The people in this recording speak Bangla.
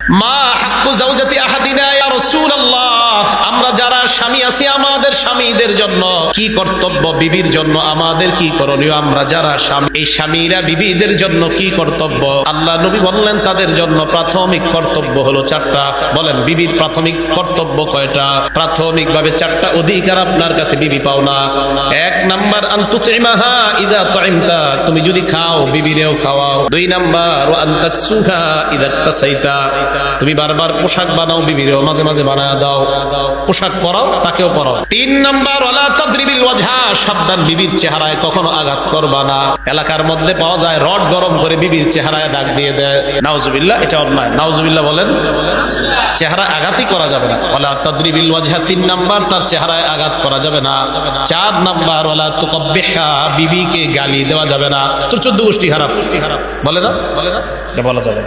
মা হাক্কু জাওজাতি আহাদিনা ইয়া রাসূলুল্লাহ, আমরা যারা স্বামী আছি আমাদের স্বামীদের জন্য কি কর্তব্য, বিবির জন্য আমাদের কি করণীয়, আমরা যারা স্বামী এই স্বামীরা বিবিদের জন্য কি কর্তব্য। আল্লাহ নবী বললেন তাদের জন্য প্রাথমিক কর্তব্য হলো চারটা। বলেন বিবির প্রাথমিক কর্তব্য কয়টা? প্রাথমিকভাবে চারটা অধিকার আপনার কাছে বিবি পাও না। এক নাম্বার আনতুতিমাহা ইযা তুইমতা, তুমি যদি খাও বিবিরেও খাওয়াও। দুই নাম্বার ওয়া আনতাকসুহা ইযা তাসাইতা, তুমি বারবার পোশাক বানাও বিবিরেও মাঝে মাঝে বানায় দাও, পোশাক পরাও তাকেও পরাও। তিন নাম্বার ওয়ালা তাদরিবিল ওয়াজহা, সাবধান বিবির চেহারায় কখনো আঘাত করবা না। এলাকার মধ্যে পাওয়া যায় রড গরম করে বিবির চেহারায় দাগ দিয়ে দেয়, নাউজুবিল্লাহ, এটা অন্যায়, নাউজুবিল্লাহ বলেন। চেহারা আঘাতই করা যাবে না, ওয়ালা তাদরিবিল ওয়াজহা, তিন নাম্বার তার চেহারায় আঘাত করা যাবে না। চার নাম্বার ওয়ালা তুকাব্বিহা, বিবিকে গালি দেওয়া যাবে না, তোর 14 গোষ্ঠী খারাপ বলে না, বলা যাবে।